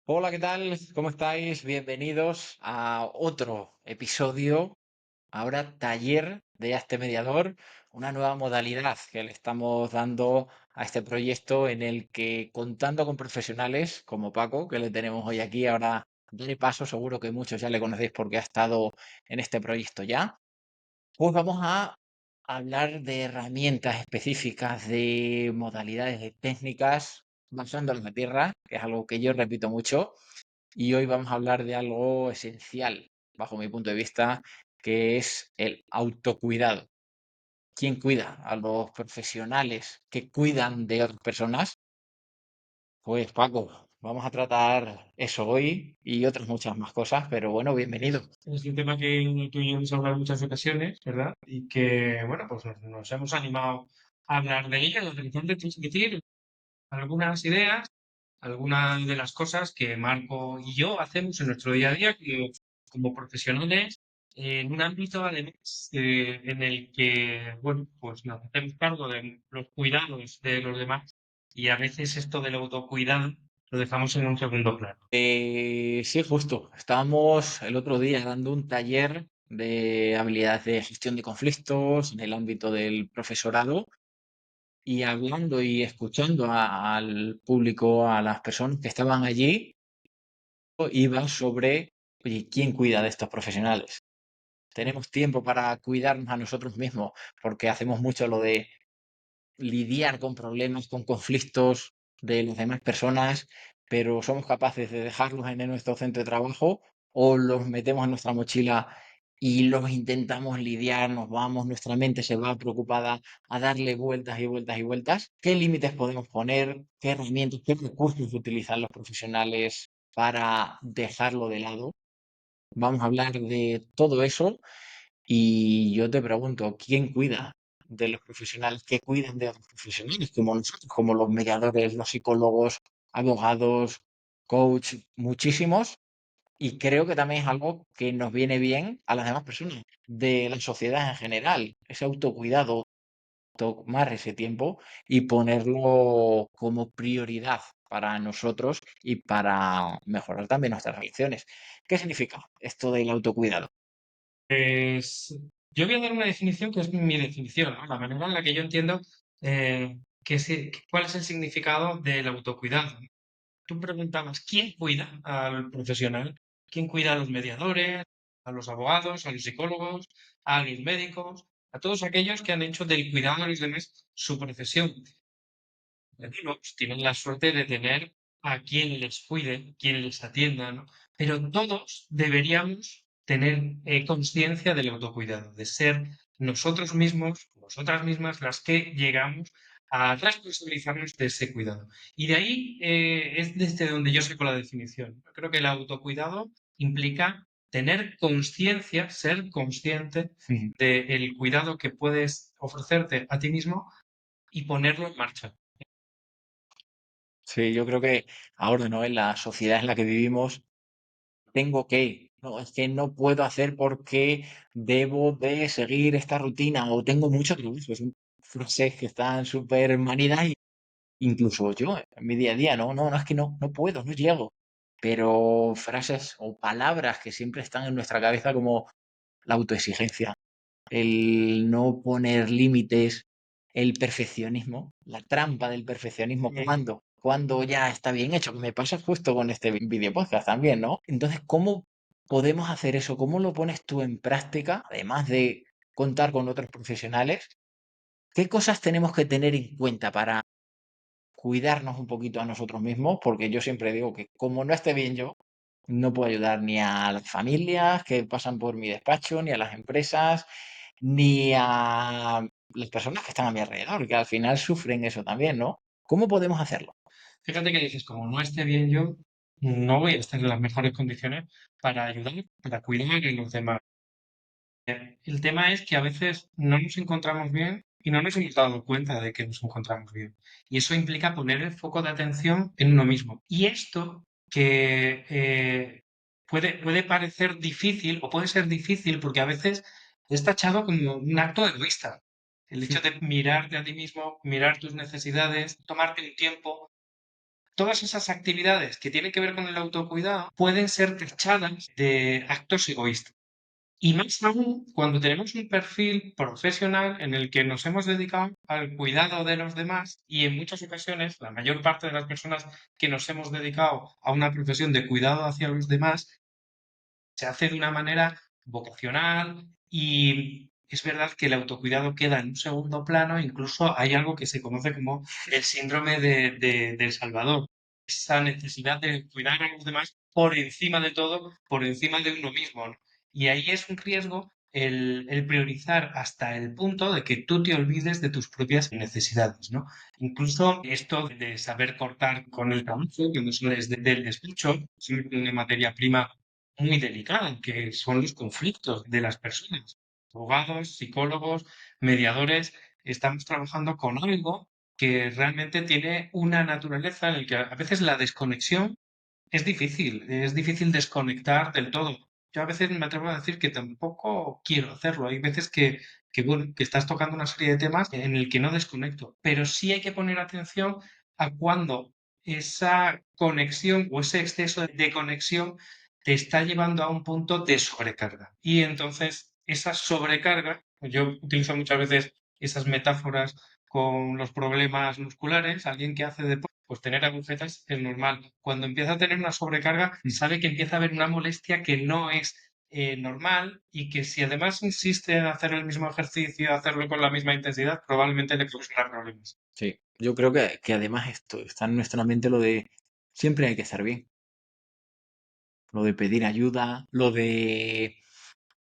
Hola, ¿qué tal? ¿Cómo estáis? Bienvenidos a otro episodio, ahora taller de este mediador, una nueva modalidad que le estamos dando a este proyecto en el que contando con profesionales como Paco, que le tenemos hoy aquí, ahora daré paso, seguro que muchos ya le conocéis porque ha estado en este proyecto ya, pues vamos a hablar de herramientas específicas, de modalidades, de técnicas, basándolas en la tierra, que es algo que yo repito mucho y hoy vamos a hablar de algo esencial, bajo mi punto de vista, que es el autocuidado. ¿Quién cuida? A los profesionales que cuidan de otras personas. Pues Paco, vamos a tratar eso hoy y otras muchas más cosas, pero bueno, bienvenido. Es un tema que tú y yo hemos hablado en muchas ocasiones, ¿verdad? Y que, bueno, pues nos hemos animado a hablar de ello, de repente transmitir algunas ideas, algunas de las cosas que Marco y yo hacemos en nuestro día a día como profesionales, en un ámbito además en el que, bueno, pues nos hacemos cargo de los cuidados de los demás y a veces esto del autocuidado lo dejamos en un segundo plano. Sí, justo. Estábamos el otro día dando un taller de habilidades de gestión de conflictos en el ámbito del profesorado y hablando y escuchando al público, a las personas que estaban allí, iba sobre, oye, ¿quién cuida de estos profesionales? Tenemos tiempo para cuidarnos a nosotros mismos, porque hacemos mucho lo de lidiar con problemas, con conflictos de las demás personas, pero somos capaces de dejarlos en nuestro centro de trabajo o los metemos en nuestra mochila y los intentamos lidiar, nos vamos, nuestra mente se va preocupada a darle vueltas y vueltas y vueltas. ¿Qué límites podemos poner? ¿Qué herramientas, qué recursos utilizan los profesionales para dejarlo de lado? Vamos a hablar de todo eso y yo te pregunto, ¿quién cuida de los profesionales que cuidan de otros profesionales como nosotros, como los mediadores, los psicólogos, abogados, coach, muchísimos? Y creo que también es algo que nos viene bien a las demás personas, de la sociedad en general, ese autocuidado, tomar ese tiempo y ponerlo como prioridad para nosotros y para mejorar también nuestras relaciones. ¿Qué significa esto del autocuidado? Pues yo voy a dar una definición que es mi definición, ¿no? La manera en la que yo entiendo cuál es el significado del autocuidado. Tú preguntabas, ¿quién cuida al profesional? ¿Quién cuida a los mediadores, a los abogados, a los psicólogos, a los médicos, a todos aquellos que han hecho del cuidado de los demás su profesión? Algunos tienen la suerte de tener a quien les cuide, quien les atienda, ¿no? Pero todos deberíamos tener conciencia del autocuidado, de ser nosotros mismos, nosotras mismas, las que llegamos a responsabilizarnos de ese cuidado. Y de ahí es desde donde yo saco la definición. Yo creo que el autocuidado implica tener conciencia, ser consciente del cuidado que puedes ofrecerte a ti mismo y ponerlo en marcha. Sí, yo creo que ahora, ¿no? En la sociedad en la que vivimos, tengo que, no, es que no puedo hacer porque debo de seguir esta rutina o tengo mucho trabajo. Son frases que están súper manidas y incluso yo en mi día a día, no, es que no puedo, no llego. Pero frases o palabras que siempre están en nuestra cabeza como la autoexigencia, el no poner límites, el perfeccionismo, la trampa del perfeccionismo, cuando ya está bien hecho, que me pasa justo con este video podcast también, ¿no? Entonces, ¿cómo podemos hacer eso? ¿Cómo lo pones tú en práctica, además de contar con otros profesionales? ¿Qué cosas tenemos que tener en cuenta para cuidarnos un poquito a nosotros mismos? Porque yo siempre digo que como no esté bien yo, no puedo ayudar ni a las familias que pasan por mi despacho, ni a las empresas, ni a las personas que están a mi alrededor, que al final sufren eso también, ¿no? ¿Cómo podemos hacerlo? Fíjate que dices, como no esté bien yo, no voy a estar en las mejores condiciones para ayudar, para cuidar de los demás. El tema es que a veces no nos encontramos bien y no nos hemos dado cuenta de que nos encontramos bien. Y eso implica poner el foco de atención en uno mismo. Y esto que puede parecer difícil o puede ser difícil porque a veces es tachado como un acto egoísta. El hecho de mirarte a ti mismo, mirar tus necesidades, tomarte un tiempo todas esas actividades que tienen que ver con el autocuidado pueden ser tachadas de actos egoístas. Y más aún cuando tenemos un perfil profesional en el que nos hemos dedicado al cuidado de los demás y en muchas ocasiones la mayor parte de las personas que nos hemos dedicado a una profesión de cuidado hacia los demás se hace de una manera vocacional y es verdad que el autocuidado queda en un segundo plano, incluso hay algo que se conoce como el síndrome del Salvador, esa necesidad de cuidar a los demás por encima de todo, por encima de uno mismo, ¿no? Y ahí es un riesgo el priorizar hasta el punto de que tú te olvides de tus propias necesidades, ¿no? Incluso esto de saber cortar con el trabajo, cuando sales del despacho, siempre una materia prima muy delicada, que son los conflictos de las personas. Abogados, psicólogos, mediadores, estamos trabajando con algo que realmente tiene una naturaleza en la que a veces la desconexión es difícil desconectar del todo. Yo a veces me atrevo a decir que tampoco quiero hacerlo. Hay veces bueno, que estás tocando una serie de temas en el que no desconecto, pero sí hay que poner atención a cuando esa conexión o ese exceso de conexión te está llevando a un punto de sobrecarga. Y entonces esa sobrecarga, yo utilizo muchas veces esas metáforas con los problemas musculares, alguien que hace deporte, pues tener agujetas es normal. Cuando empieza a tener una sobrecarga, sabe que empieza a haber una molestia que no es normal y que si además insiste en hacer el mismo ejercicio, hacerlo con la misma intensidad, probablemente le causará problemas. Sí, yo creo que además esto está en nuestra mente lo de siempre hay que estar bien, lo de pedir ayuda, lo de,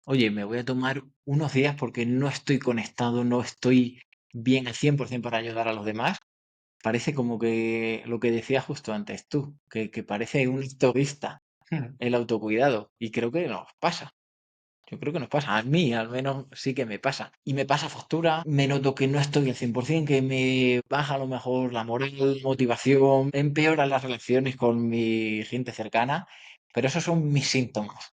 oye, me voy a tomar unos días porque no estoy conectado, no estoy bien al 100% para ayudar a los demás. Parece como que lo que decías justo antes tú, que parece un acto egoísta el autocuidado. Y creo que nos pasa. Yo creo que nos pasa. A mí, al menos, sí que me pasa. Y me pasa factura, me noto que no estoy al 100%, que me baja a lo mejor la moral, motivación, empeoran las relaciones con mi gente cercana. Pero esos son mis síntomas.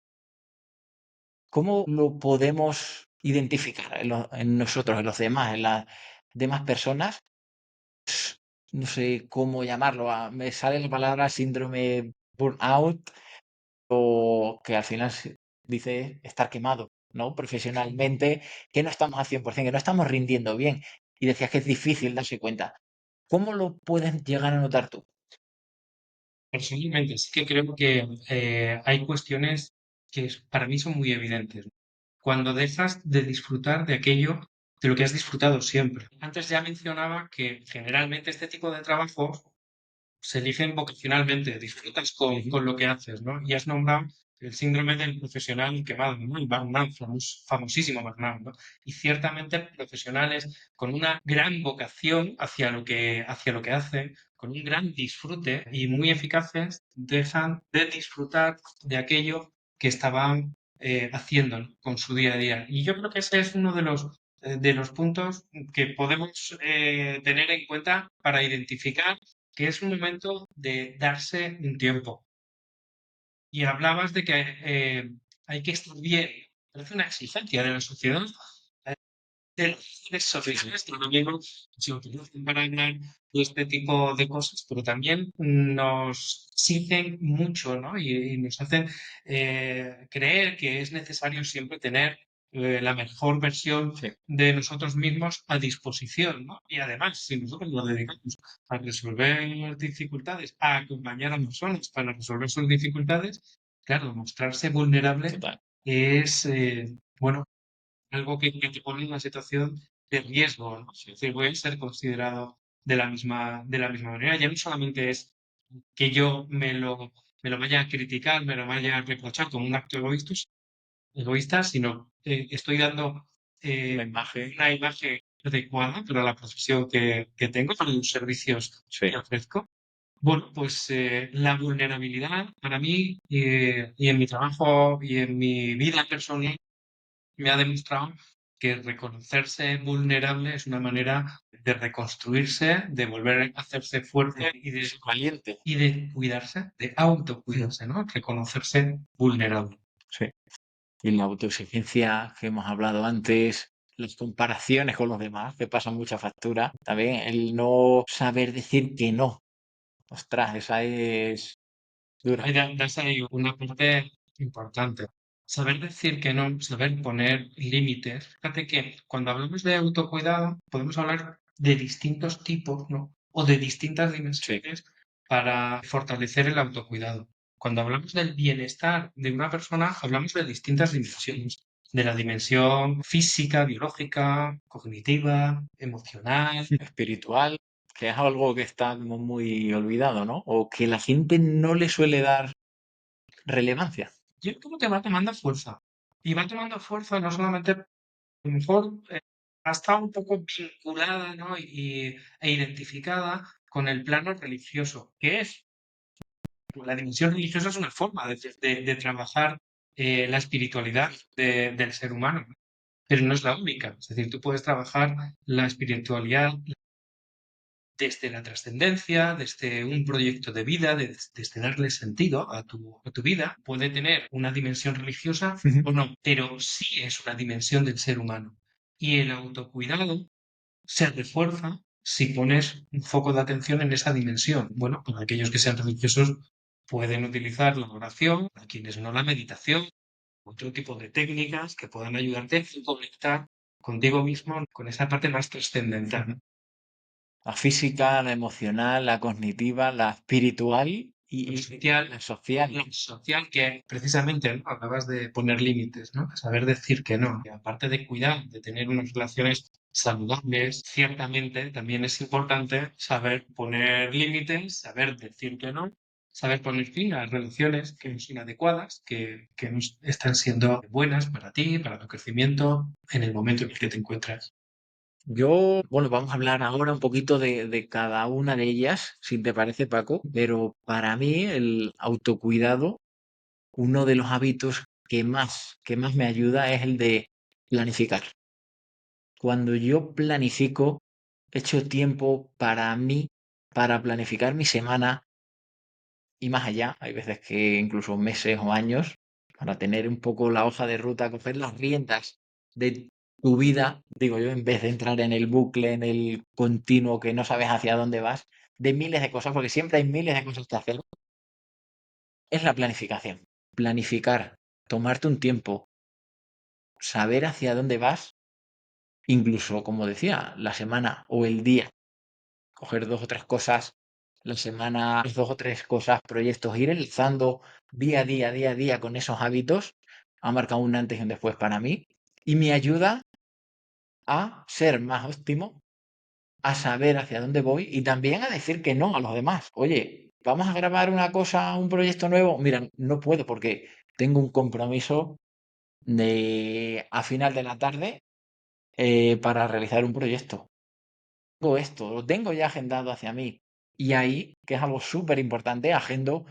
¿Cómo lo podemos identificar en nosotros, en los demás, en las demás personas? No sé cómo llamarlo. Me sale la palabra síndrome burnout o que al final dice estar quemado, ¿no? Profesionalmente, que no estamos al 100%, que no estamos rindiendo bien. Y decías que es difícil darse cuenta. ¿Cómo lo puedes llegar a notar tú? Personalmente, sí que creo que hay cuestiones que para mí son muy evidentes. Cuando dejas de disfrutar de aquello de lo que has disfrutado siempre. Antes ya mencionaba que generalmente este tipo de trabajos se eligen vocacionalmente, disfrutas Ujú. con lo que haces, ¿no? Y has nombrado el síndrome del profesional quemado, ¿no? El burnout, famosísimo burnout, ¿no? Y ciertamente profesionales con una gran vocación hacia lo que hacen, con un gran disfrute y muy eficaces, dejan de disfrutar de aquello que estaban haciendo, ¿no? Con su día a día. Y yo creo que ese es uno de los puntos que podemos tener en cuenta para identificar que es un momento de darse un tiempo. Y hablabas de que hay que estar bien. Parece una exigencia de la sociedad, eh, de las redes Sí, sí. sociales, que ahora mismo se utilizan para hablar de este tipo de cosas, pero también nos exigen mucho, ¿no? Y nos hacen creer que es necesario siempre tener la mejor versión Sí, de nosotros mismos a disposición, ¿no? Y además, si nosotros nos dedicamos a resolver dificultades, a acompañar a personas para resolver sus dificultades, claro, mostrarse vulnerable total. es, bueno, algo que te pone en una situación de riesgo, ¿no? Es decir, voy a ser considerado de la misma manera. Ya no solamente es que yo me lo vaya a criticar, me lo vaya a reprochar como un acto egoísta, sino estoy dando La imagen. una imagen adecuada para la profesión que tengo, para los servicios Sí. que ofrezco. Bueno, pues la vulnerabilidad para mí y en mi trabajo y en mi vida personal me ha demostrado que reconocerse vulnerable es una manera de reconstruirse, de volver a hacerse fuerte Es valiente. y de cuidarse, de autocuidarse, ¿no? Reconocerse vulnerable. Sí. Y la autoexigencia que hemos hablado antes, las comparaciones con los demás, que pasan mucha factura. También el no saber decir que no. Ostras, esa es dura. Ahí das ahí una parte importante. Saber decir que no, saber poner límites. Fíjate que cuando hablamos de autocuidado, podemos hablar de distintos tipos, ¿no? O de distintas Sí, dimensiones para fortalecer el autocuidado. Cuando hablamos del bienestar de una persona, hablamos de distintas dimensiones. De la dimensión física, biológica, cognitiva, emocional. espiritual, que es algo que está como muy olvidado, ¿no? O que la gente no le suele dar relevancia. Yo creo que va tomando fuerza. Y va tomando fuerza no solamente lo mejor está un poco vinculada, ¿no? E identificada con el plano religioso, que es la dimensión religiosa es una forma de trabajar la espiritualidad del ser humano, ¿no? Pero no es la única. Es decir, tú puedes trabajar la espiritualidad desde la trascendencia, desde un proyecto de vida, desde darle sentido a tu vida. Puede tener una dimensión religiosa Ujú. o no, pero sí es una dimensión del ser humano. Y el autocuidado se refuerza si pones un foco de atención en esa dimensión. Bueno, para aquellos que sean religiosos pueden utilizar la oración, para quienes no la meditación, otro tipo de técnicas que puedan ayudarte a conectar contigo mismo con esa parte más trascendental. Ujú. La física, la emocional, la cognitiva, la espiritual Lo y social, la social. lo social que precisamente, ¿no? Hablabas de poner límites, ¿no? Saber decir que no. Y aparte de cuidar, de tener unas relaciones saludables, ciertamente también es importante saber poner límites, saber decir que no, saber poner fin a relaciones que no son adecuadas, que no están siendo buenas para ti, para tu crecimiento, en el momento en el que te encuentras. Yo, bueno, vamos a hablar ahora un poquito de cada una de ellas, si te parece, Paco, pero para mí el autocuidado, uno de los hábitos que más me ayuda es el de planificar. Cuando yo planifico, echo tiempo para mí, para planificar mi semana y más allá. Hay veces que incluso meses o años para tener un poco la hoja de ruta, coger las riendas de tu vida, digo yo, en vez de entrar en el bucle, en el continuo que no sabes hacia dónde vas, de miles de cosas, porque siempre hay miles de cosas que hacer, es la planificación. Planificar, tomarte un tiempo, saber hacia dónde vas, incluso, como decía, la semana o el día, coger dos o tres cosas la semana, dos o tres cosas, proyectos, ir enlazando día a día, día a día con esos hábitos, ha marcado un antes y un después para mí y me ayuda a ser más óptimo, a saber hacia dónde voy y también a decir que no a los demás. Oye, vamos a grabar una cosa, un proyecto nuevo. Mira, no puedo porque tengo un compromiso a final de la tarde para realizar un proyecto. Tengo esto, lo tengo ya agendado hacia mí. Y ahí, que es algo súper importante, agendo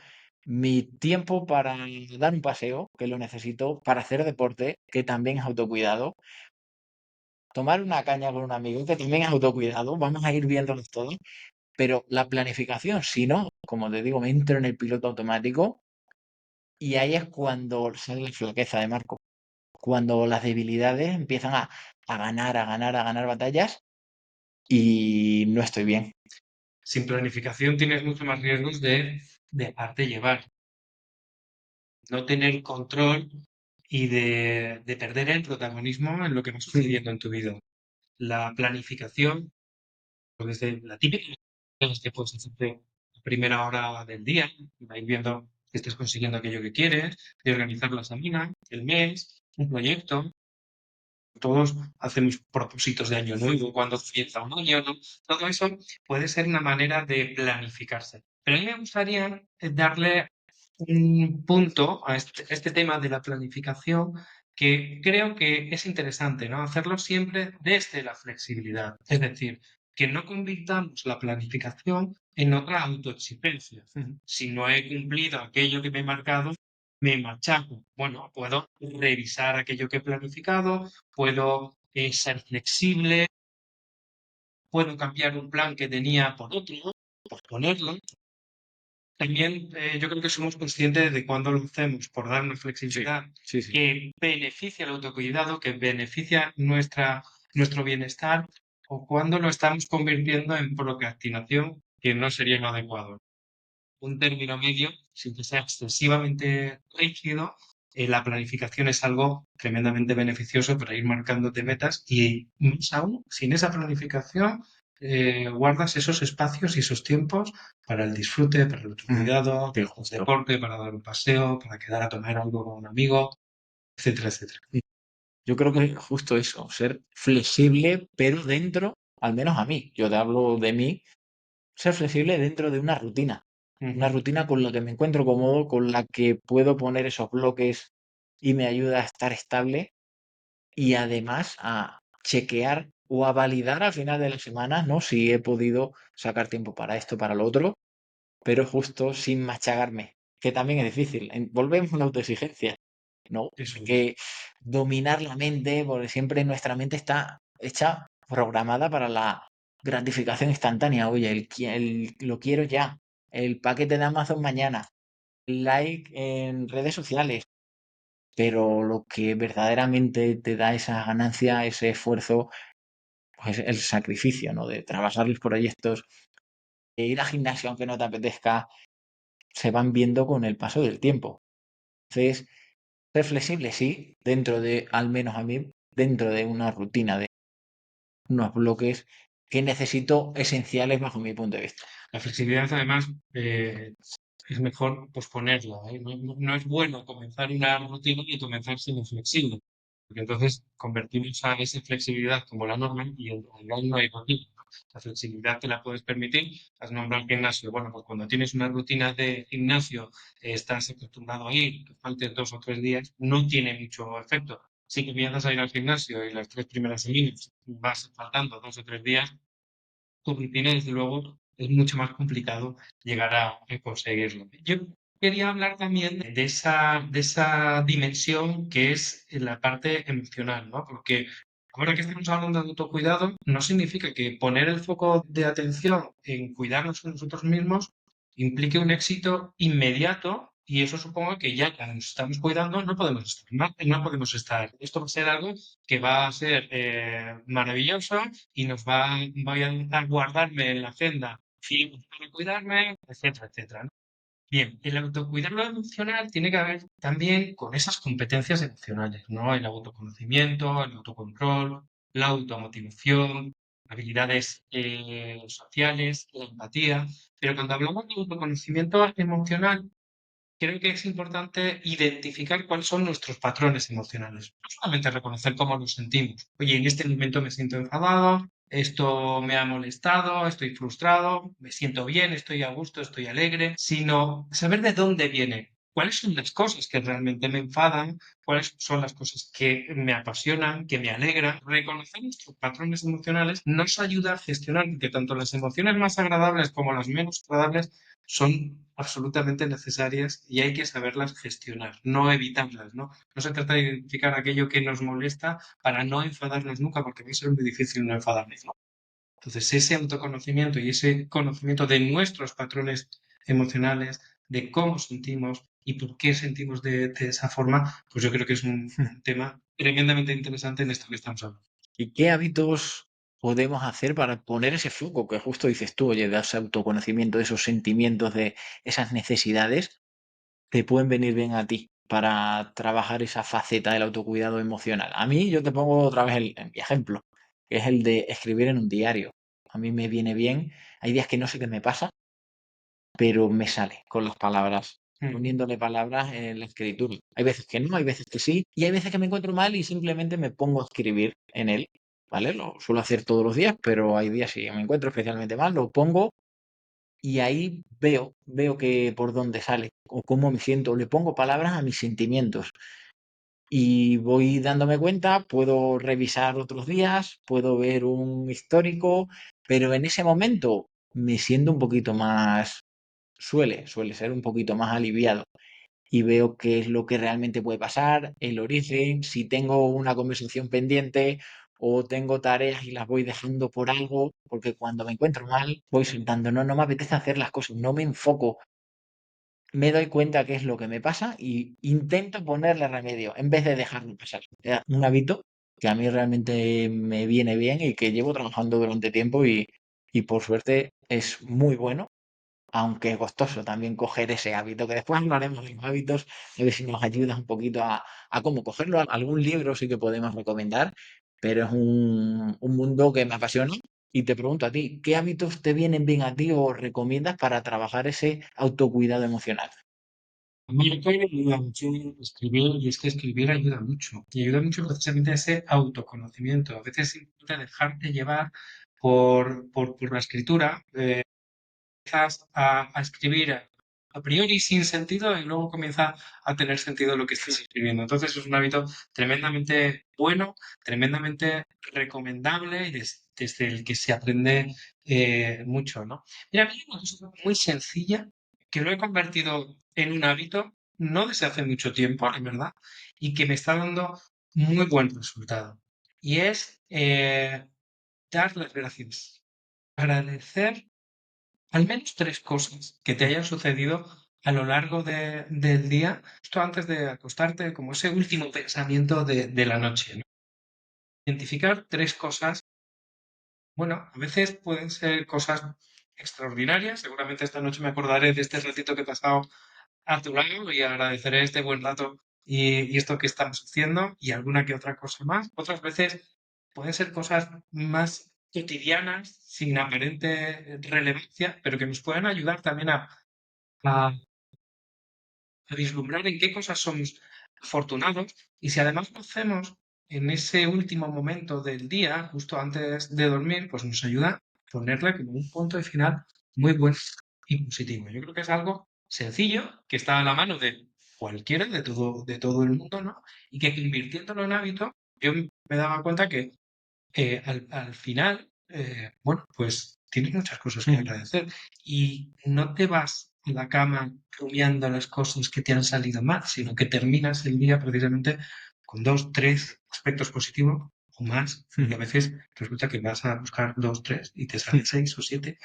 mi tiempo para dar un paseo, que lo necesito, para hacer deporte, que también es autocuidado, tomar una caña con un amigo, que también es autocuidado, vamos a ir viéndolos todos, pero la planificación, si no, como te digo, me entro en el piloto automático y ahí es cuando sale la flaqueza de Marco, cuando las debilidades empiezan a ganar, a ganar, a ganar batallas y no estoy bien. Sin planificación tienes mucho más riesgos de dejarte llevar, no tener control y de perder el protagonismo en lo que va sucediendo en tu vida. La planificación, pues desde la típica es que puedes hacerte a primera hora del día, ir viendo que estés consiguiendo aquello que quieres, de organizar la semana, el mes, un proyecto. Todos hacemos propósitos de año nuevo cuando comienza un año, ¿no? Todo eso puede ser una manera de planificarse. Pero a mí me gustaría darle un punto a este tema de la planificación que creo que es interesante, ¿no? Hacerlo siempre desde la flexibilidad. Es decir, que no convirtamos la planificación en otra autoexigencia. Si no he cumplido aquello que me he marcado, me machaco. Bueno, puedo revisar aquello que he planificado, puedo ser flexible, puedo cambiar un plan que tenía por otro, posponerlo. También yo creo que somos conscientes de cuando lo hacemos por dar una Sí, flexibilidad sí, sí. que beneficia el autocuidado, que beneficia nuestro bienestar, o cuando lo estamos convirtiendo en procrastinación, que no sería lo adecuado. un término medio sin que sea excesivamente rígido. La planificación es algo tremendamente beneficioso para ir marcándote metas y más aún, sin esa planificación, guardas esos espacios y esos tiempos para el disfrute, para el Mm, autocuidado, sí, para el justo. deporte, para dar un paseo, para quedar a tomar algo con un amigo, etcétera, etcétera. Sí. Yo creo que justo eso, ser flexible, pero dentro, al menos a mí, yo te hablo de mí, ser flexible dentro de una Ujú. rutina con la que me encuentro cómodo, con la que puedo poner esos bloques y me ayuda a estar estable y además a chequear o a validar al final de la semana, ¿no? Si he podido sacar tiempo para esto, para lo otro, pero justo sin machacarme, que también es difícil. Volvemos a la autoexigencia, ¿no? Eso es. Que dominar la mente, porque siempre nuestra mente está hecha, programada para la gratificación instantánea. Oye, lo quiero ya, el paquete de Amazon mañana, el like en redes sociales, pero lo que verdaderamente te da esa ganancia, ese esfuerzo, pues el sacrificio, ¿no? De trabajar los proyectos, de ir al gimnasio aunque no te apetezca, se van viendo con el paso del tiempo. Entonces, ser flexible, sí, dentro de, al menos a mí, dentro de una rutina, de unos bloques que necesito esenciales bajo mi punto de vista. La flexibilidad, además, es mejor posponerla, ¿eh? No es bueno comenzar una rutina y comenzar siendo flexible, porque entonces convertimos a esa flexibilidad como la norma y en realidad no hay rutina. La flexibilidad te la puedes permitir, has nombrado el gimnasio. Bueno, pues cuando tienes una rutina de gimnasio, estás acostumbrado a ir, que faltes 2 o 3 días, no tiene mucho efecto. Si que empiezas a ir al gimnasio y las 3 primeras semanas vas faltando 2 o 3 días, tu rutina, desde luego, es mucho más complicado llegar a conseguirlo. Yo quería hablar también de esa dimensión que es la parte emocional, ¿no? Porque ahora que estamos hablando de autocuidado, no significa que poner el foco de atención en cuidarnos a nosotros mismos implique un éxito inmediato. Y eso supongo que ya que nos estamos cuidando, no podemos estar mal, no podemos estar. Esto va a ser algo que va a ser maravilloso y voy a guardarme en la agenda tiempos para cuidarme, etcétera, etcétera, ¿no? Bien, el autocuidado emocional tiene que ver también con esas competencias emocionales, ¿no? El autoconocimiento, el autocontrol, la automotivación, habilidades sociales, la empatía. Pero cuando hablamos de autoconocimiento emocional, creo que es importante identificar cuáles son nuestros patrones emocionales. No solamente reconocer cómo nos sentimos. Oye, en este momento me siento enfadado, esto me ha molestado, estoy frustrado, me siento bien, estoy a gusto, estoy alegre, sino saber de dónde viene. ¿Cuáles son las cosas que realmente me enfadan? ¿Cuáles son las cosas que me apasionan, que me alegran? Reconocer nuestros patrones emocionales nos ayuda a gestionar que tanto las emociones más agradables como las menos agradables son absolutamente necesarias y hay que saberlas gestionar, no evitarlas, ¿no? No se trata de identificar aquello que nos molesta para no enfadarnos nunca, porque va a ser muy difícil no enfadarnos, ¿no? Entonces, ese autoconocimiento y ese conocimiento de nuestros patrones emocionales, de cómo sentimos y por qué sentimos de esa forma, pues yo creo que es un tema tremendamente interesante en esto que estamos hablando. ¿Y qué hábitos podemos hacer para poner ese foco que justo dices tú, oye, de ese autoconocimiento, de esos sentimientos, de esas necesidades, te pueden venir bien a ti para trabajar esa faceta del autocuidado emocional? A mí, yo te pongo otra vez mi ejemplo, que es el de escribir en un diario. A mí me viene bien. Hay días que no sé qué me pasa, pero me sale con las palabras, Ujú. poniéndole palabras en la escritura. Hay veces que no, hay veces que sí, y hay veces que me encuentro mal y simplemente me pongo a escribir en él, ¿vale? Lo suelo hacer todos los días, pero hay días si me encuentro especialmente mal, lo pongo y ahí veo que por dónde sale o cómo me siento, le pongo palabras a mis sentimientos y voy dándome cuenta, puedo revisar otros días, puedo ver un histórico, pero en ese momento me siento un poquito más, suele ser un poquito más aliviado y veo qué es lo que realmente puede pasar, el origen, si tengo una conversación pendiente o tengo tareas y las voy dejando por algo, porque cuando me encuentro mal voy sentando, no me apetece hacer las cosas, no me enfoco, me doy cuenta qué es lo que me pasa y intento ponerle remedio en vez de dejarlo pasar. Un hábito que a mí realmente me viene bien y que llevo trabajando durante tiempo y por suerte es muy bueno aunque es costoso también coger ese hábito, que después hablaremos de los hábitos, a ver si nos ayudas un poquito a cómo cogerlo. Algún libro sí que podemos recomendar, pero es un mundo que me apasiona. Y te pregunto a ti, ¿qué hábitos te vienen bien a ti o recomiendas para trabajar ese autocuidado emocional? A mí lo que me ayuda mucho escribir, y es que escribir ayuda mucho. Y ayuda mucho precisamente a ese autoconocimiento. A veces intenta dejarte llevar por la escritura. Empiezas a escribir a priori sin sentido y luego comienza a tener sentido lo que estás escribiendo. Entonces es un hábito tremendamente bueno, tremendamente recomendable y desde el que se aprende mucho, ¿no? Mira, a mí hay una cosa muy sencilla que lo he convertido en un hábito, no desde hace mucho tiempo, la verdad, y que me está dando muy buen resultado. Y es dar las gracias. Agradecer al menos tres cosas que te hayan sucedido a lo largo del día, justo antes de acostarte, como ese último pensamiento de la noche, ¿no? Identificar tres cosas, bueno, a veces pueden ser cosas extraordinarias. Seguramente esta noche me acordaré de este ratito que he pasado a tu lado y agradeceré este buen rato y esto que estamos haciendo y alguna que otra cosa más. Otras veces pueden ser cosas más cotidianas, sin aparente relevancia, pero que nos pueden ayudar también a, a vislumbrar en qué cosas somos afortunados y si además lo hacemos en ese último momento del día, justo antes de dormir, pues nos ayuda a ponerle como un punto de final muy bueno y positivo. Yo creo que es algo sencillo, que está a la mano de cualquiera, de todo el mundo, ¿no? Y que convirtiéndolo en hábito, yo me daba cuenta que al final, bueno, pues tienes muchas cosas que Ujú. agradecer y no te vas a la cama rumiando las cosas que te han salido mal, sino que terminas el día precisamente con dos, tres aspectos positivos o más, y a veces resulta que vas a buscar dos, tres y te salen seis o siete.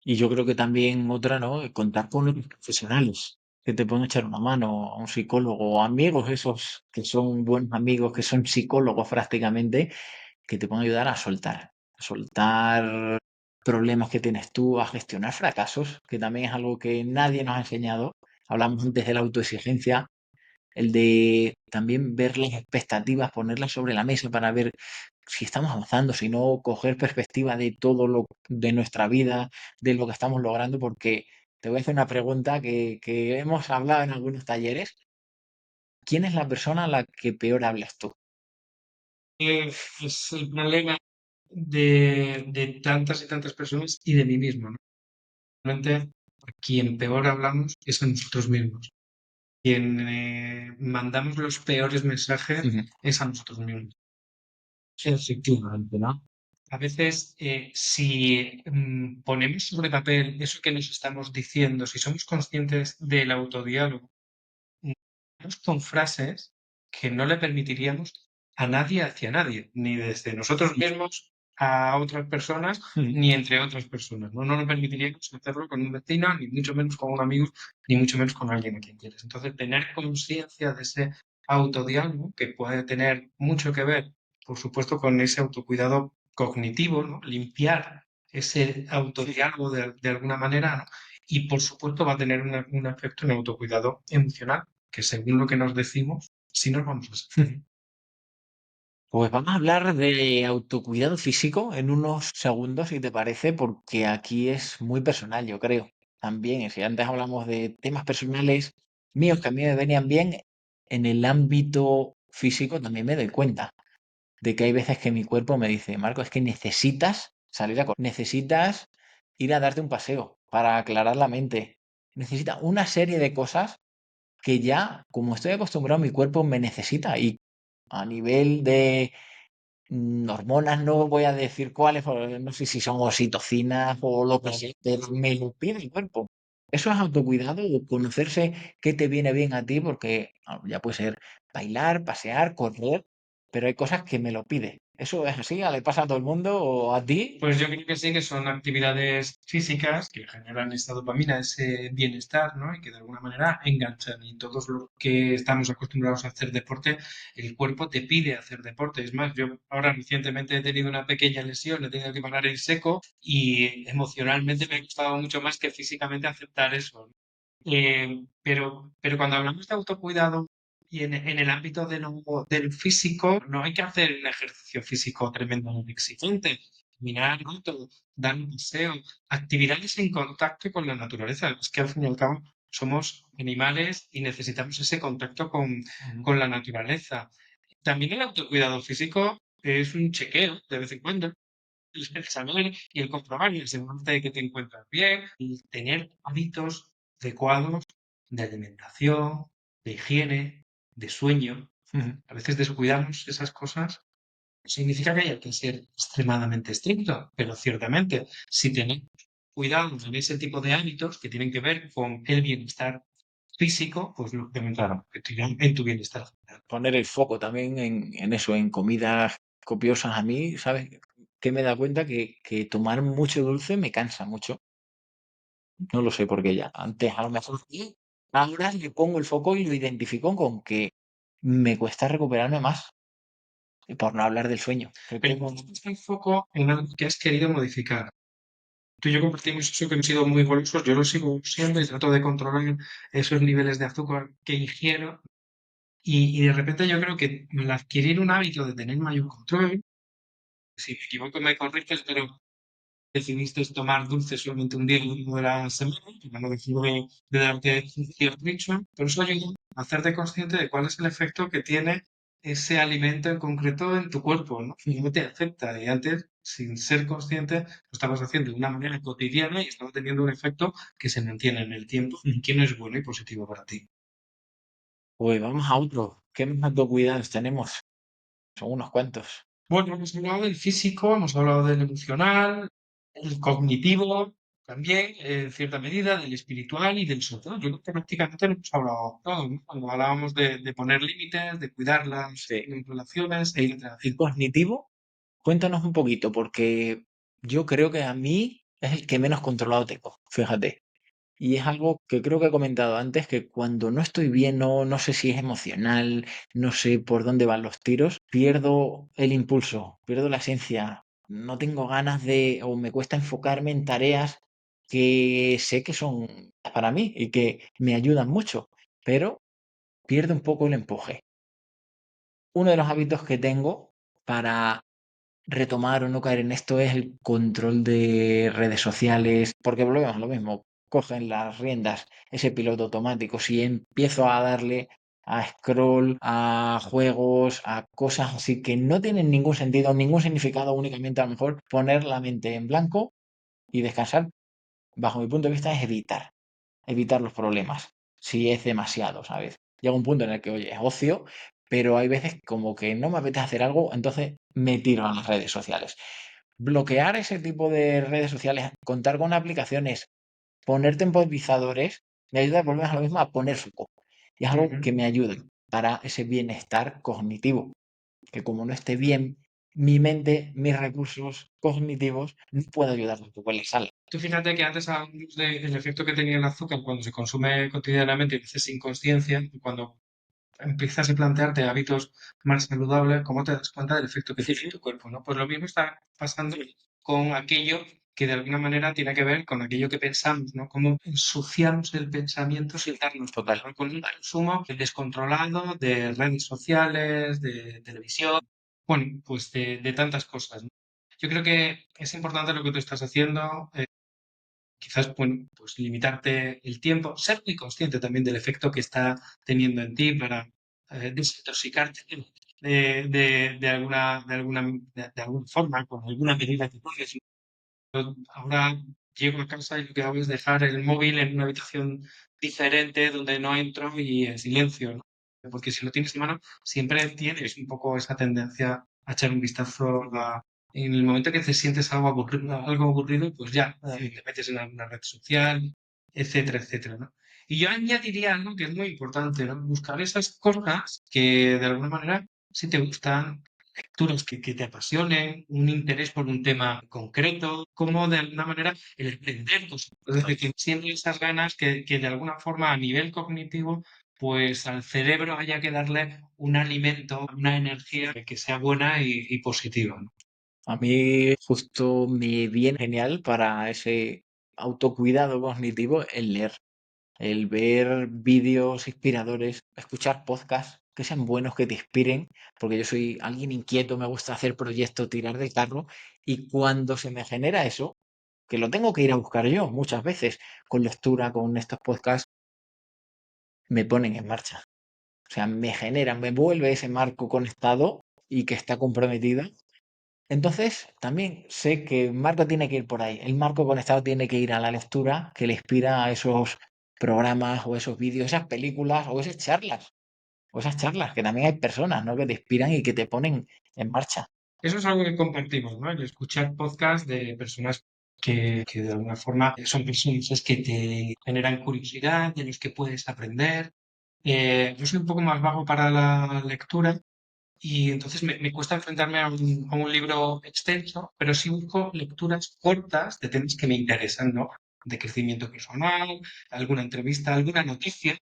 Y yo creo que también otra, ¿no? Contar con otros profesionales que te pueden echar una mano, a un psicólogo, o amigos esos que son buenos amigos, que son psicólogos prácticamente, que te pueden ayudar a soltar problemas que tienes tú, a gestionar fracasos, que también es algo que nadie nos ha enseñado. Hablamos antes de la autoexigencia, el de también ver las expectativas, ponerlas sobre la mesa para ver si estamos avanzando, si no, coger perspectiva de todo lo de nuestra vida, de lo que estamos logrando, porque te voy a hacer una pregunta que hemos hablado en algunos talleres. ¿Quién es la persona a la que peor hablas tú? Es el problema de tantas y tantas personas y de mí mismo, ¿no? Realmente, a quien peor hablamos es a nosotros mismos. Quien mandamos los peores mensajes Ujú. es a nosotros mismos. Efectivamente, ¿no? A veces, si ponemos sobre papel eso que nos estamos diciendo, si somos conscientes del autodiálogo, con frases que no le permitiríamos a nadie hacia nadie, ni desde nosotros mismos a otras personas, Ujú. ni entre otras personas. No, no nos permitiríamos hacerlo con un vecino, ni mucho menos con un amigo, ni mucho menos con alguien a quien quieres. Entonces, tener conciencia de ese autodiálogo, que puede tener mucho que ver, por supuesto, con ese autocuidado cognitivo, ¿no? Limpiar ese autodiálogo de alguna manera, ¿no? Y por supuesto va a tener un efecto en el autocuidado emocional, que según lo que nos decimos, sí nos vamos a sentir. Pues vamos a hablar de autocuidado físico en unos segundos, si te parece, porque aquí es muy personal, yo creo. También, si antes hablamos de temas personales míos que a mí me venían bien, en el ámbito físico también me doy cuenta de que hay veces que mi cuerpo me dice, Marco, es que necesitas salir a correr, necesitas ir a darte un paseo para aclarar la mente, necesitas una serie de cosas que ya, como estoy acostumbrado, mi cuerpo me necesita y a nivel de hormonas, no voy a decir cuáles, porque no sé si son oxitocinas o lo que sea, pero me lo pide el cuerpo. Eso es autocuidado, o conocerse qué te viene bien a ti, porque ya puede ser bailar, pasear, correr, pero hay cosas que me lo pide. ¿Eso es así? ¿Le pasa a todo el mundo o a ti? Pues yo creo que sí, que son actividades físicas que generan esa dopamina, ese bienestar, ¿no? Y que de alguna manera enganchan. Y todos los que estamos acostumbrados a hacer deporte, el cuerpo te pide hacer deporte. Es más, yo ahora recientemente he tenido una pequeña lesión, he tenido que parar en seco y emocionalmente me ha costado mucho más que físicamente aceptar eso. Pero cuando hablamos de autocuidado y en el ámbito del físico, no hay que hacer un ejercicio físico tremendamente exigente. Caminar alto, dar un paseo, actividades en contacto con la naturaleza. Es que al fin y al cabo somos animales y necesitamos ese contacto Ujú. con la naturaleza. También el autocuidado físico es un chequeo de vez en cuando el saber y el comprobar y asegurarte de que te encuentras bien y tener hábitos adecuados de alimentación, de higiene, de sueño. Ujú. A veces descuidamos esas cosas. Significa que hay que ser extremadamente estricto, pero ciertamente, si tenemos cuidado en ese tipo de hábitos que tienen que ver con el bienestar físico, pues lo que claro, que te irán en tu bienestar general. Poner el foco también en eso, en comidas copiosas. A mí, ¿sabes? Que me da cuenta que tomar mucho dulce me cansa mucho. No lo sé por qué ya. Antes a lo mejor sí, ahora le pongo el foco y lo identifico con que me cuesta recuperarme más, por no hablar del sueño. Que Pero como... está el foco en algo que has querido modificar. Tú y yo compartimos eso que hemos sido muy golosos, yo lo sigo siendo y trato de controlar esos niveles de azúcar que ingiero y de repente yo creo que al adquirir un hábito de tener mayor control, si me equivoco me corriges, pero decidiste tomar dulce solamente un día de la semana, para no decir de darte cierto ritual, pero eso ayuda a hacerte consciente de cuál es el efecto que tiene ese alimento en concreto en tu cuerpo, ¿no? Y no te afecta. Y antes, sin ser consciente, lo estabas haciendo de una manera cotidiana y estaba teniendo un efecto que se mantiene en el tiempo y que no es bueno y positivo para ti. Pues vamos a otro. ¿Qué más autocuidados tenemos? Son unos cuantos. Bueno, hemos hablado del físico, hemos hablado del emocional, el cognitivo también, en cierta medida, del espiritual y del social. Yo creo que prácticamente lo hemos hablado todo, ¿no? Cuando hablábamos de poner límites, de cuidar Sí. las relaciones, El, etcétera, el etcétera. cognitivo, cuéntanos un poquito, porque yo creo que a mí es el que menos controlado tengo, fíjate. Y es algo que creo que he comentado antes, que cuando no estoy bien, no sé si es emocional, no sé por dónde van los tiros, pierdo el impulso, pierdo la esencia, no tengo ganas de, o me cuesta enfocarme en tareas que sé que son para mí y que me ayudan mucho, pero pierdo un poco el empuje. Uno de los hábitos que tengo para retomar o no caer en esto es el control de redes sociales, porque volvemos a lo mismo, cogen las riendas ese piloto automático. Si empiezo a darle a scroll, a juegos, a cosas así que no tienen ningún sentido, ningún significado, únicamente a lo mejor poner la mente en blanco y descansar, bajo mi punto de vista, es evitar los problemas, si es demasiado, ¿sabes? Llega un punto en el que, oye, es ocio, pero hay veces como que no me apetece hacer algo, entonces me tiro a las redes sociales. Bloquear ese tipo de redes sociales, contar con aplicaciones, poner temporizadores, me ayuda, volvemos a lo mismo, a poner foco. Y es algo Ujú. que me ayuda para ese bienestar cognitivo, que como no esté bien mi mente, mis recursos cognitivos, no puedo ayudar tampoco en la sala. Tú fíjate que antes hablábamos del efecto que tenía el azúcar cuando se consume cotidianamente y a veces sin conciencia, y cuando empiezas a plantearte hábitos más saludables, cómo te das cuenta del efecto que Sí, tiene en sí, tu cuerpo, ¿no? Pues lo mismo está pasando con aquello que de alguna manera tiene que ver con aquello que pensamos, ¿no? Cómo ensuciamos el pensamiento sin darnos cuenta, total. ¿no? Con un consumo descontrolado de redes sociales, de televisión, bueno, pues de tantas cosas, ¿no? Yo creo que es importante lo que tú estás haciendo, quizás, bueno, pues limitarte el tiempo, ser muy consciente también del efecto que está teniendo en ti para desintoxicarte de alguna forma, con alguna medida que tomes. Yo ahora llego a casa y lo que hago es dejar el móvil en una habitación diferente donde no entro y en silencio, ¿no? Porque si lo tienes en mano, siempre tienes un poco esa tendencia a echar un vistazo en el momento que te sientes algo aburrido, pues ya te metes en alguna red social, etcétera, etcétera, ¿no? Y yo añadiría algo que es muy importante, ¿no? Buscar esas cosas que de alguna manera si te gustan lecturas que te apasionen, un interés por un tema concreto, como de alguna manera el aprender cosas. Es decir, que siempre esas ganas que de alguna forma a nivel cognitivo, pues al cerebro haya que darle un alimento, una energía que sea buena y positiva, ¿no? A mí justo me viene genial para ese autocuidado cognitivo el leer, el ver vídeos inspiradores, escuchar podcasts que sean buenos, que te inspiren, porque yo soy alguien inquieto, me gusta hacer proyectos, tirar del carro, y cuando se me genera eso, que lo tengo que ir a buscar yo muchas veces, con lectura, con estos podcasts, me ponen en marcha. O sea, me generan, me vuelve ese marco conectado y que está comprometido. Entonces, también sé que Marco tiene que ir por ahí. El Marco conectado tiene que ir a la lectura que le inspira a esos programas o esos vídeos, esas películas o esas charlas. O esas charlas, que también hay personas, ¿no? Que te inspiran y que te ponen en marcha. Eso es algo que compartimos, ¿no? El escuchar podcasts de personas que de alguna forma son personas que te generan curiosidad, de los que puedes aprender. Yo soy un poco más vago para la lectura y entonces me cuesta enfrentarme a un libro extenso, pero sí busco lecturas cortas de temas que me interesan, ¿no? De crecimiento personal, alguna entrevista, alguna noticia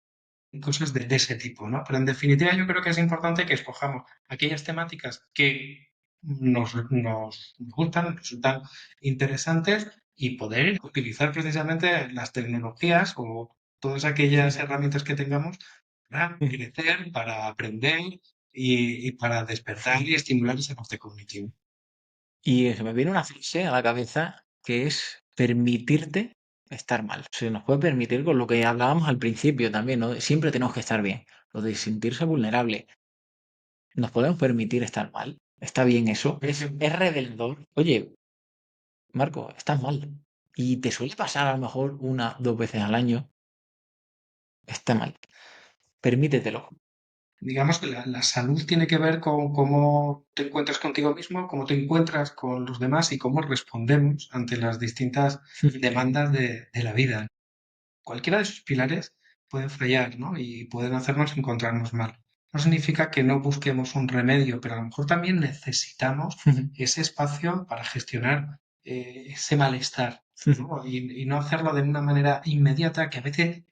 cosas de ese tipo, ¿no? Pero en definitiva yo creo que es importante que escojamos aquellas temáticas que nos gustan, nos resultan interesantes y poder utilizar precisamente las tecnologías o todas aquellas herramientas que tengamos para crecer, para aprender y para despertar y estimular esa parte cognitiva. Y se me viene una frase a la cabeza que es permitirte estar mal. Se nos puede permitir con lo que hablábamos al principio también, ¿no? Siempre tenemos que estar bien. Lo de sentirse vulnerable. Nos podemos permitir estar mal. Está bien eso. Es revelador. Oye, Marco, estás mal. Y te suele pasar a lo mejor una, dos veces al año. Está mal. Permítetelo. Digamos que la salud tiene que ver con cómo te encuentras contigo mismo, cómo te encuentras con los demás y cómo respondemos ante las distintas demandas de la vida. Cualquiera de esos pilares pueden fallar, ¿no? Y pueden hacernos encontrarnos mal. No significa que no busquemos un remedio, pero a lo mejor también necesitamos ese espacio para gestionar ese malestar, ¿no? Y no hacerlo de una manera inmediata, que a veces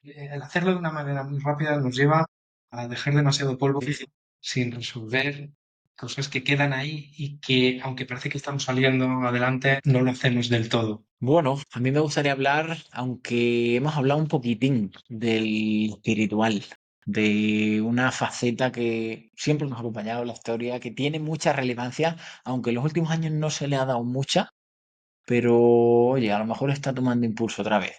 el hacerlo de una manera muy rápida nos lleva a dejar demasiado polvo sin resolver cosas que quedan ahí y que, aunque parece que estamos saliendo adelante, no lo hacemos del todo. Bueno, a mí me gustaría hablar, aunque hemos hablado un poquitín del espiritual, de una faceta que siempre nos ha acompañado en la historia, que tiene mucha relevancia, aunque en los últimos años no se le ha dado mucha, pero oye, a lo mejor está tomando impulso otra vez,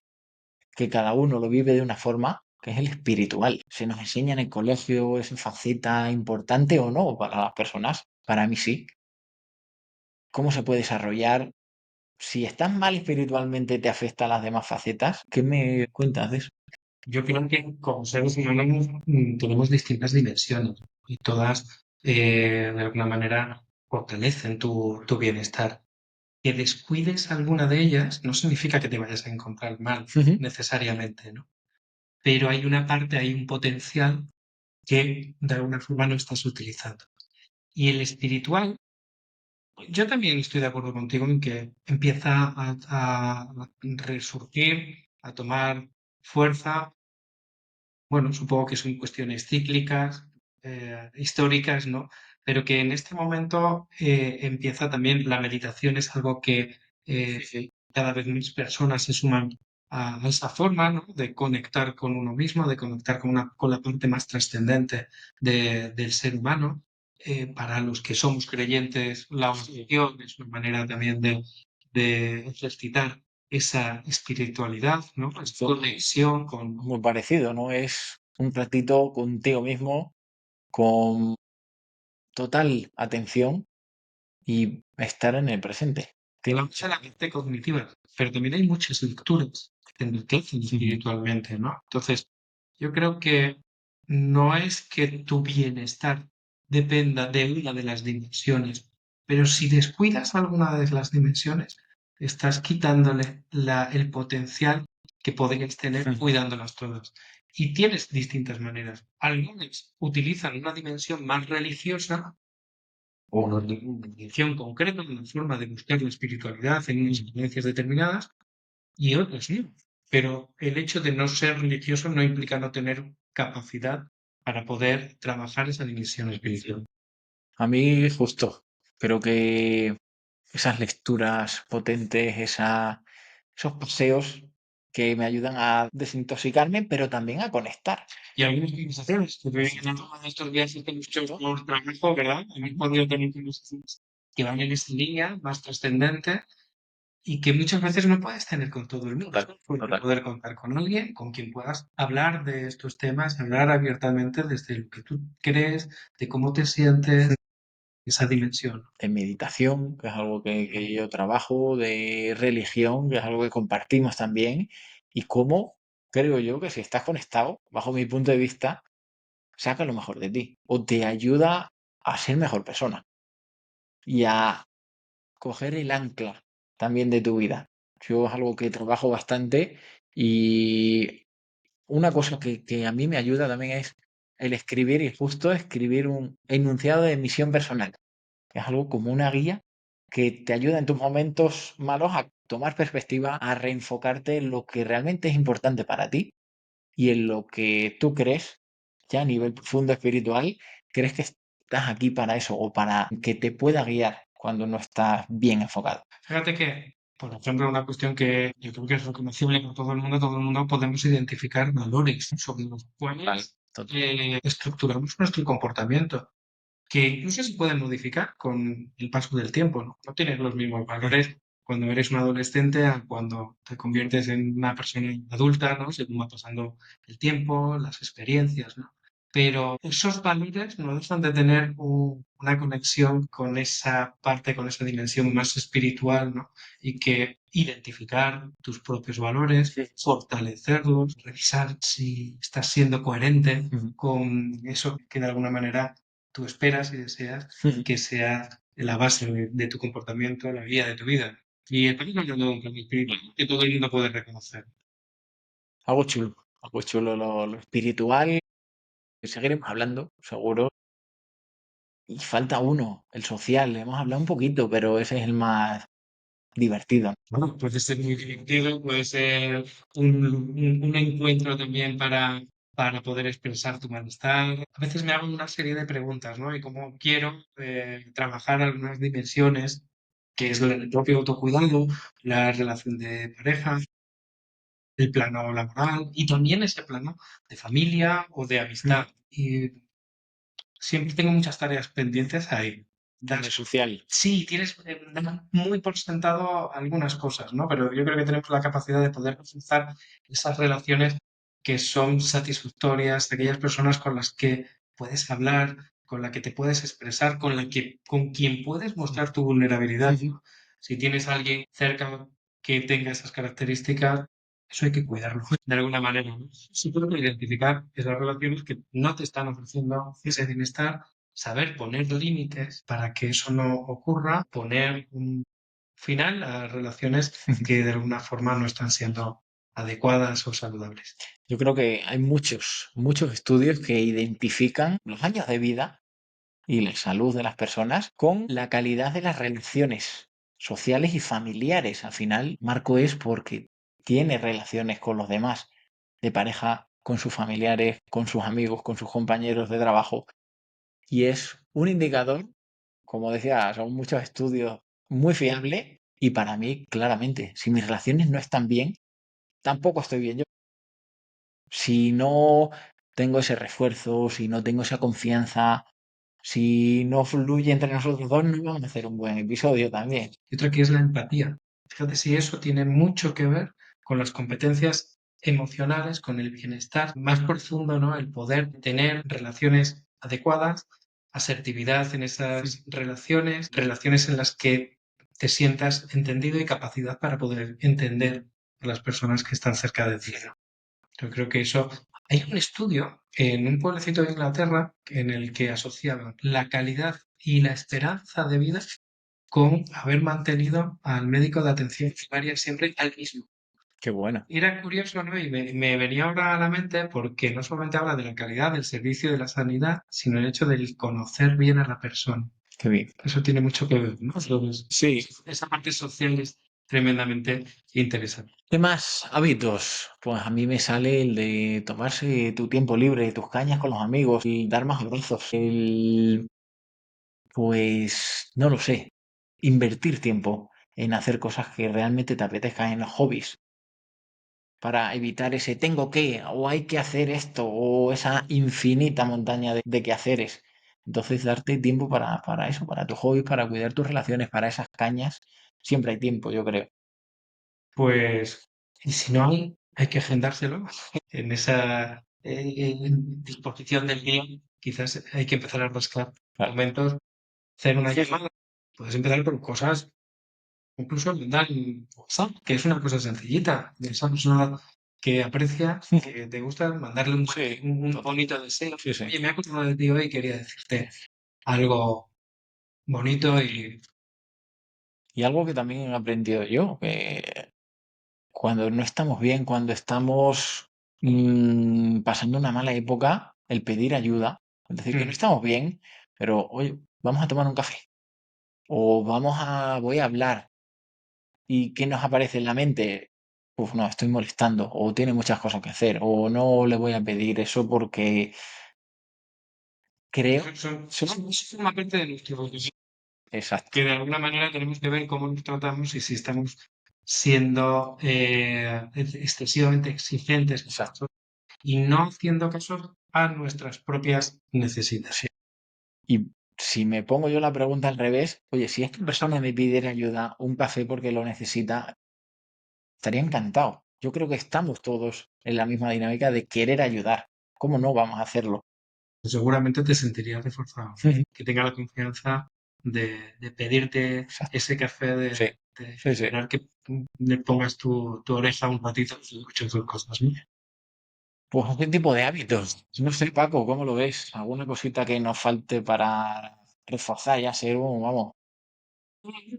que cada uno lo vive de una forma, que es el espiritual. Se nos enseña en el colegio esa faceta importante o no para las personas. Para mí sí. ¿Cómo se puede desarrollar? Si estás mal espiritualmente, ¿te afecta a las demás facetas? ¿Qué me cuentas de eso? Yo creo que como seres humanos tenemos distintas dimensiones y todas de alguna manera fortalecen tu bienestar. Que descuides alguna de ellas no significa que te vayas a encontrar mal Ujú. necesariamente, ¿no? Pero hay una parte, hay un potencial que de alguna forma no estás utilizando. Y el espiritual, yo también estoy de acuerdo contigo en que empieza a resurgir, a tomar fuerza. Bueno, supongo que son cuestiones cíclicas, históricas, ¿no? Pero que en este momento empieza también la meditación, es algo que cada vez más personas se suman a esa forma, ¿no? De conectar con uno mismo, de conectar con la parte más trascendente del ser humano. Para los que somos creyentes, la oración es una manera también de ejercitar esa espiritualidad, ¿no? Esa conexión con Muy parecido, ¿no? Es un ratito contigo mismo, con total atención y estar en el presente. la mucha la mente cognitiva, pero también hay muchas lecturas que te enriquecen espiritualmente, ¿no? Entonces, yo creo que no es que tu bienestar dependa de una de las dimensiones, pero si descuidas alguna de las dimensiones, estás quitándole el potencial que podrías tener cuidándolas todas. Y tienes distintas maneras. Algunas utilizan una dimensión más religiosa o una dimensión concreta, una forma de buscar la espiritualidad en unas creencias determinadas, y otras no. Pero el hecho de no ser religioso no implica no tener capacidad para poder trabajar esa dimensión espiritual. A mí justo, creo que esas lecturas potentes, esos paseos que me ayudan a desintoxicarme, pero también a conectar. Y algunas conversaciones que en alguno de estos viajes que hemos hecho por trabajo, ¿verdad? Hemos podido tener conversaciones que van en esta línea más trascendente y que muchas veces no puedes tener con todo el mundo. Total, Porque total. poder contar con alguien con quien puedas hablar de estos temas, hablar abiertamente desde lo que tú crees, de cómo te sientes, esa dimensión. De meditación, que es algo que yo trabajo, de religión, que es algo que compartimos también, y cómo creo yo que si estás conectado, bajo mi punto de vista, saca lo mejor de ti o te ayuda a ser mejor persona y a coger el ancla también de tu vida. Yo es algo que trabajo bastante y una cosa que a mí me ayuda también es el escribir y justo escribir un enunciado de misión personal. Es algo como una guía que te ayuda en tus momentos malos a tomar perspectiva, a reenfocarte en lo que realmente es importante para ti y en lo que tú crees, ya a nivel profundo espiritual, crees que estás aquí para eso o para que te pueda guiar cuando no estás bien enfocado. Fíjate que, por ejemplo, una cuestión que yo creo que es reconocible por todo el mundo podemos identificar valores sobre los Vale, cuales total. estructuramos nuestro comportamiento, que incluso se pueden modificar con el paso del tiempo, ¿no? No tienes los mismos valores cuando eres un adolescente a cuando te conviertes en una persona adulta, ¿no? Según va pasando el tiempo, las experiencias, ¿no? Pero esos valores no dejan de tener una conexión con esa parte, con esa dimensión más espiritual, ¿no? Y que identificar tus propios valores, Sí. fortalecerlos, revisar si estás siendo coherente Ujú. con eso que de alguna manera tú esperas y deseas Ujú. que sea la base de tu comportamiento, la guía de tu vida. Y estamos hablando de un cambio espiritual que todo el mundo puede reconocer. Algo chulo lo espiritual. Seguiremos hablando, seguro. Y falta uno, el social. Hemos hablado un poquito, pero ese es el más divertido. Bueno, puede ser muy divertido, puede ser un encuentro también para poder expresar tu malestar. A veces me hago una serie de preguntas, ¿no? Y cómo quiero trabajar algunas dimensiones, que es el propio autocuidado, la relación de pareja, el plano laboral y también ese plano de familia o de Mm. amistad. Y siempre tengo muchas tareas pendientes ahí. En el social. Sí, tienes dar muy por sentado algunas cosas, ¿no? Pero yo creo que tenemos la capacidad de poder reforzar esas relaciones que son satisfactorias, de aquellas personas con las que puedes hablar, con la que te puedes expresar, con quien puedes mostrar tu vulnerabilidad, ¿no? Si tienes a alguien cerca que tenga esas características, eso hay que cuidarlo de alguna manera, ¿no? Sí, puedo identificar esas relaciones que no te están ofreciendo ese bienestar, saber poner límites para que eso no ocurra, poner un final a relaciones que de alguna forma no están siendo adecuadas o saludables. Yo creo que hay muchos estudios que identifican los años de vida y la salud de las personas con la calidad de las relaciones sociales y familiares. Al final, Marco es porque tiene relaciones con los demás, de pareja, con sus familiares, con sus amigos, con sus compañeros de trabajo. Y es un indicador, como decía, son muchos estudios muy fiables. Y para mí, claramente, si mis relaciones no están bien, tampoco estoy bien yo. Si no tengo ese refuerzo, si no tengo esa confianza, si no fluye entre nosotros dos, no vamos a hacer un buen episodio también. Y otra que es la empatía. Fíjate si eso tiene mucho que ver con las competencias emocionales, con el bienestar más profundo, ¿no? El poder tener relaciones adecuadas, asertividad en esas relaciones, relaciones en las que te sientas entendido y capacidad para poder entender a las personas que están cerca de ti, ¿no? Yo creo que eso. Hay un estudio en un pueblecito de Inglaterra en el que asociaban la calidad y la esperanza de vida con haber mantenido al médico de atención primaria siempre al mismo. Qué bueno, Y era curioso, ¿no? Y me venía ahora a la mente porque no solamente habla de la calidad del servicio de la sanidad, sino el hecho del conocer bien a la persona. qué bien. Eso tiene mucho que ver, ¿no? Entonces, Sí. esa parte social es tremendamente interesante. ¿Qué más hábitos? Pues a mí me sale el de tomarse tu tiempo libre, tus cañas con los amigos, el dar más abrazos, pues, no lo sé, invertir tiempo en hacer cosas que realmente te apetezcan en los hobbies, para evitar ese tengo que, o hay que hacer esto, o esa infinita montaña de quehaceres. Entonces, darte tiempo para eso, para tus hobbies, para cuidar tus relaciones, para esas cañas, siempre hay tiempo, yo creo. Pues, y si no hay, hay que agendárselo en esa disposición del día. Quizás hay que empezar a rascar Claro. momentos, hacer una llamada. Puedes empezar por cosas, incluso mandar un WhatsApp, que es una cosa sencillita, de esa persona que aprecia, que te gusta, mandarle Sí, un total. bonito deseo. Sí, sí. Oye, me he acordado de ti hoy y quería decirte algo bonito y Y algo que también he aprendido yo, que cuando no estamos bien, cuando estamos pasando una mala época, el pedir ayuda, es decir, que no mm, estamos bien, pero oye, vamos a tomar un café o voy a hablar y ¿qué nos aparece en la mente? Uf, no, estoy molestando o tiene muchas cosas que hacer o no le voy a pedir eso porque creo, sí, eso forma parte de nuestro exacto, que de alguna manera tenemos que ver cómo nos tratamos y si estamos siendo excesivamente exigentes exacto. y no haciendo caso a nuestras propias necesidades. Sí. Y si me pongo yo la pregunta al revés, oye, si esta persona me pidiera ayuda, un café porque lo necesita, estaría encantado. Yo creo que estamos todos en la misma dinámica de querer ayudar. ¿Cómo no vamos a hacerlo? Seguramente te sentirías reforzado, Ujú. que tenga la confianza de pedirte Exacto. ese café, Sí, de sí, sí. esperar que le pongas tu oreja un ratito y escuches sus cosas, ¿no? Pues qué tipo de hábitos. No sé, Paco, ¿cómo lo ves? ¿Alguna cosita que nos falte para reforzar ya ser un, vamos?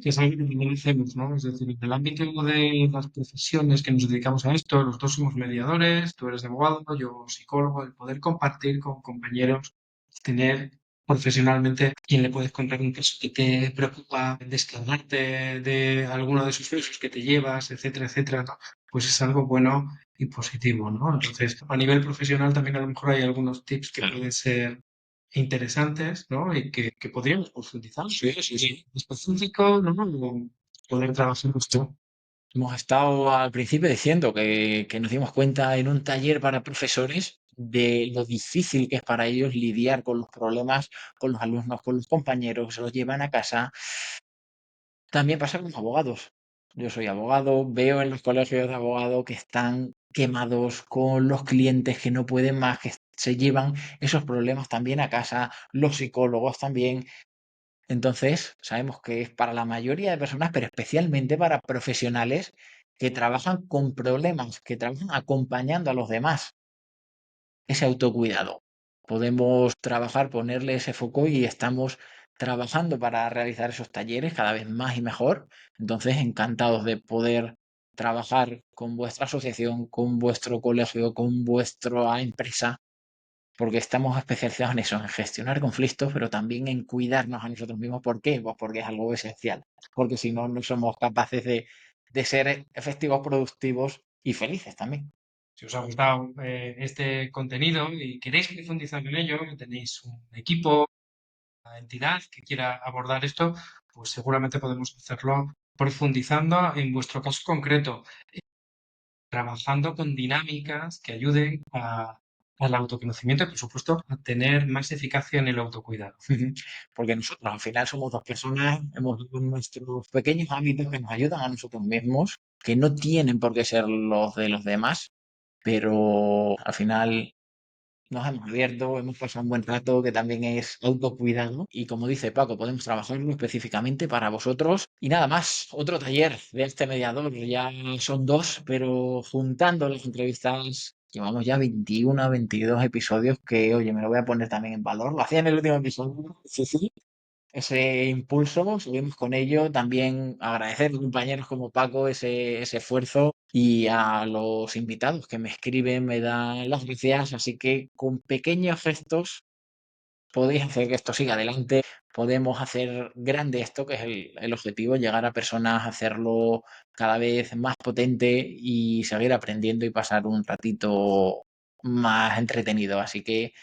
Que es algo que también hacemos, ¿no? Es decir, en el ámbito de las profesiones que nos dedicamos a esto, los dos somos mediadores, tú eres abogado, yo psicólogo, el poder compartir con compañeros, tener profesionalmente quien le puedes contar un caso que te preocupa, descargarte de alguno de esos casos que te llevas, etcétera, etcétera, ¿no? Pues es algo bueno y positivo, ¿no? Entonces, a nivel profesional también a lo mejor hay algunos tips que Claro. pueden ser interesantes, ¿no? Y que podríamos profundizar. Sí, sí, sí. Específico, ¿no? O poder trabajar esto. Hemos estado al principio diciendo que nos dimos cuenta en un taller para profesores de lo difícil que es para ellos lidiar con los problemas, con los alumnos, con los compañeros que se los llevan a casa. También pasa con los abogados. Yo soy abogado, veo en los colegios de abogados que están quemados con los clientes que no pueden más, que se llevan esos problemas también a casa, los psicólogos también. Entonces, sabemos que es para la mayoría de personas, pero especialmente para profesionales que trabajan con problemas, que trabajan acompañando a los demás, ese autocuidado. Podemos trabajar, ponerle ese foco y estamos trabajando para realizar esos talleres cada vez más y mejor. Entonces, encantados de poder trabajar con vuestra asociación, con vuestro colegio, con vuestra empresa, porque estamos especializados en eso, en gestionar conflictos, pero también en cuidarnos a nosotros mismos. ¿Por qué? Pues porque es algo esencial. Porque si no, no somos capaces de ser efectivos, productivos y felices también. Si os ha gustado este contenido y queréis profundizar en ello, tenéis un equipo, una entidad que quiera abordar esto, pues seguramente podemos hacerlo profundizando en vuestro caso concreto, trabajando con dinámicas que ayuden al autoconocimiento y, por supuesto, a tener más eficacia en el autocuidado. Porque nosotros al final somos dos personas, hemos nuestros pequeños hábitos que nos ayudan a nosotros mismos, que no tienen por qué ser los de los demás, pero al final nos hemos abierto, hemos pasado un buen rato que también es autocuidado y como dice Paco, podemos trabajarlo específicamente para vosotros. Y nada más, otro taller de este mediador, ya son dos, pero juntando las entrevistas, llevamos ya 21 22 episodios que, oye, me lo voy a poner también en valor. Lo hacía en el último episodio, sí, sí, ese impulso, seguimos con ello. También agradecer a compañeros como Paco ese esfuerzo y a los invitados que me escriben, me dan las gracias. Así que con pequeños gestos podéis hacer que esto siga adelante. Podemos hacer grande esto, que es el objetivo, llegar a personas, hacerlo cada vez más potente y seguir aprendiendo y pasar un ratito más entretenido. Así que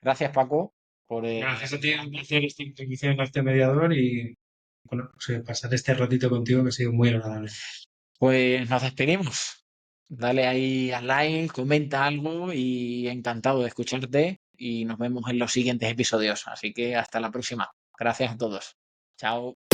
gracias, Paco, por Gracias a ti, un placer esta introducción a este mediador y bueno, pues, pasar este ratito contigo que ha sido muy agradable. pues nos despedimos. Dale ahí al like, comenta algo y encantado de escucharte y nos vemos en los siguientes episodios. Así que hasta la próxima. Gracias a todos. Chao.